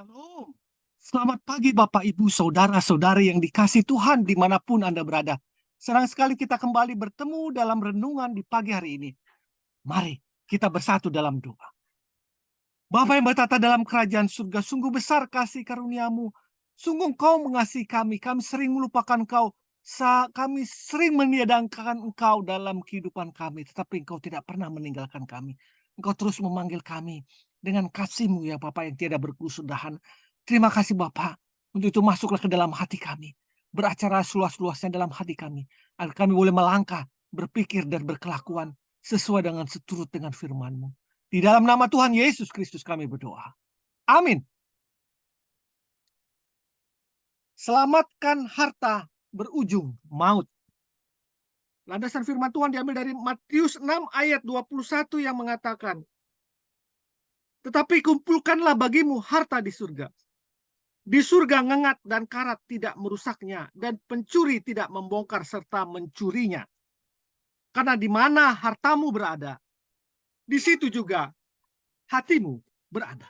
Shalom. Selamat pagi Bapak, Ibu, Saudara-saudari yang dikasih Tuhan dimanapun Anda berada. Senang sekali kita kembali bertemu dalam renungan di pagi hari ini. Mari kita bersatu dalam doa. Bapa yang bertata dalam kerajaan surga, sungguh besar kasih karuniamu. Sungguh Engkau mengasihi kami sering melupakan Engkau. Kami sering meniadakan Engkau dalam kehidupan kami, tetapi Engkau tidak pernah meninggalkan kami. Engkau terus memanggil kami dengan kasih-Mu ya Bapa yang tiada berkesudahan. Terima kasih Bapa, untuk itu masuklah ke dalam hati kami. Beracara seluas-luasnya dalam hati kami, agar kami boleh melangkah, berpikir dan berkelakuan sesuai dengan seturut dengan firman-Mu. Di dalam nama Tuhan Yesus Kristus kami berdoa. Amin. Selamatkan harta berujung maut. Landasan firman Tuhan diambil dari Matius 6 ayat 21 yang mengatakan, tetapi kumpulkanlah bagimu harta di surga. Di surga ngengat dan karat tidak merusaknya, dan pencuri tidak membongkar serta mencurinya. Karena di mana hartamu berada, di situ juga hatimu berada.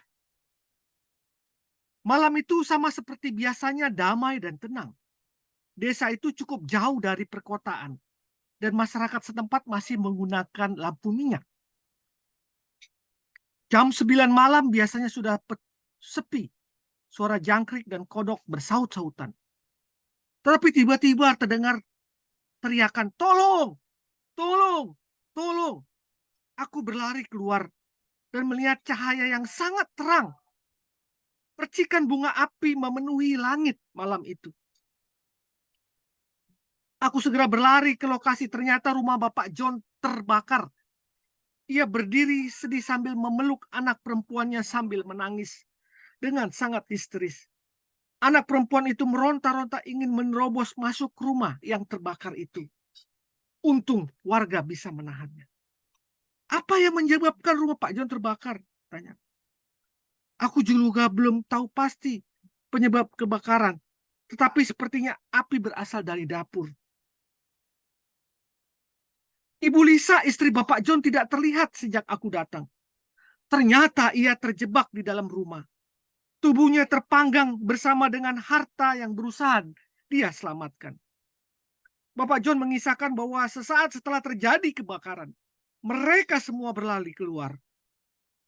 Malam itu sama seperti biasanya damai dan tenang. Desa itu cukup jauh dari perkotaan, dan masyarakat setempat masih menggunakan lampu minyak. Jam 9 malam biasanya sudah sepi. Suara jangkrik dan kodok bersaut-sautan. Tetapi tiba-tiba terdengar teriakan, tolong, tolong, tolong. Aku berlari keluar dan melihat cahaya yang sangat terang. Percikan bunga api memenuhi langit malam itu. Aku segera berlari ke lokasi, ternyata rumah Bapak John terbakar. Ia berdiri sedih sambil memeluk anak perempuannya sambil menangis dengan sangat histeris. Anak perempuan itu meronta-ronta ingin menerobos masuk rumah yang terbakar itu. Untung warga bisa menahannya. Apa yang menyebabkan rumah Pak John terbakar? Tanya. Aku juga belum tahu pasti penyebab kebakaran. Tetapi sepertinya api berasal dari dapur. Ibu Lisa, istri Bapak John, tidak terlihat sejak aku datang. Ternyata ia terjebak di dalam rumah. Tubuhnya terpanggang bersama dengan harta yang berusaha dia selamatkan. Bapak John mengisahkan bahwa sesaat setelah terjadi kebakaran, mereka semua berlari keluar.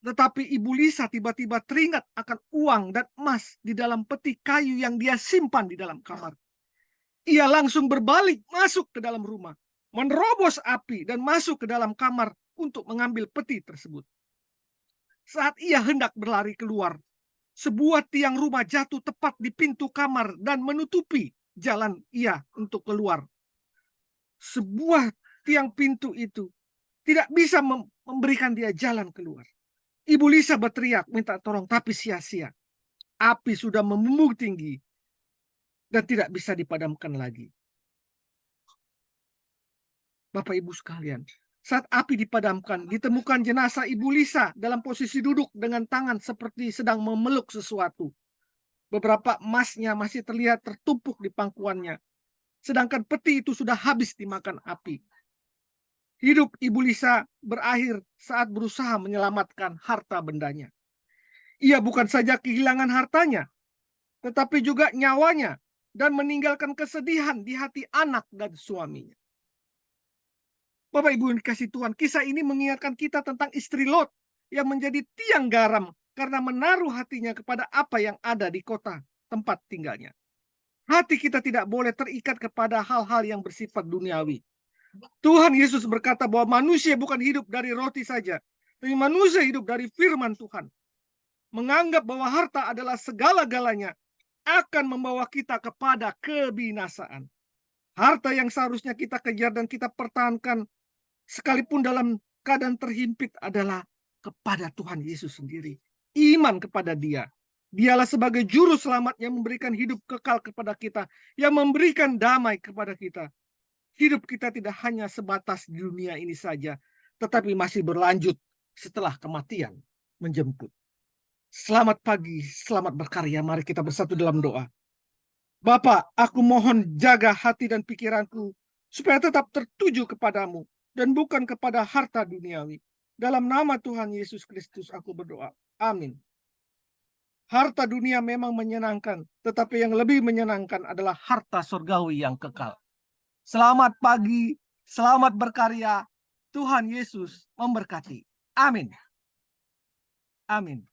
Tetapi Ibu Lisa tiba-tiba teringat akan uang dan emas di dalam peti kayu yang dia simpan di dalam kamar. Ia langsung berbalik masuk ke dalam rumah, menerobos api dan masuk ke dalam kamar untuk mengambil peti tersebut. Saat ia hendak berlari keluar, sebuah tiang rumah jatuh tepat di pintu kamar dan menutupi jalan ia untuk keluar. Sebuah tiang pintu itu tidak bisa memberikan dia jalan keluar. Ibu Lisa berteriak minta tolong, tapi sia-sia. Api sudah membumbung tinggi dan tidak bisa dipadamkan lagi. Bapak Ibu sekalian, saat api dipadamkan, ditemukan jenazah Ibu Lisa dalam posisi duduk dengan tangan seperti sedang memeluk sesuatu. Beberapa emasnya masih terlihat tertumpuk di pangkuannya, sedangkan peti itu sudah habis dimakan api. Hidup Ibu Lisa berakhir saat berusaha menyelamatkan harta bendanya. Ia bukan saja kehilangan hartanya, tetapi juga nyawanya dan meninggalkan kesedihan di hati anak dan suaminya. Bapak Ibu yang dikasih Tuhan, kisah ini mengingatkan kita tentang istri Lot yang menjadi tiang garam karena menaruh hatinya kepada apa yang ada di kota tempat tinggalnya. Hati kita tidak boleh terikat kepada hal-hal yang bersifat duniawi. Tuhan Yesus berkata bahwa manusia bukan hidup dari roti saja, tapi manusia hidup dari firman Tuhan. Menganggap bahwa harta adalah segala-galanya akan membawa kita kepada kebinasaan. Harta yang seharusnya kita kejar dan kita pertahankan sekalipun dalam keadaan terhimpit adalah kepada Tuhan Yesus sendiri. Iman kepada Dia. Dialah sebagai juru selamat yang memberikan hidup kekal kepada kita, yang memberikan damai kepada kita. Hidup kita tidak hanya sebatas di dunia ini saja, tetapi masih berlanjut setelah kematian menjemput. Selamat pagi, selamat berkarya. Mari kita bersatu dalam doa. Bapa, aku mohon jaga hati dan pikiranku supaya tetap tertuju kepadamu dan bukan kepada harta duniawi. Dalam nama Tuhan Yesus Kristus aku berdoa. Amin. Harta dunia memang menyenangkan, tetapi yang lebih menyenangkan adalah harta surgawi yang kekal. Selamat pagi, selamat berkarya. Tuhan Yesus memberkati. Amin. Amin.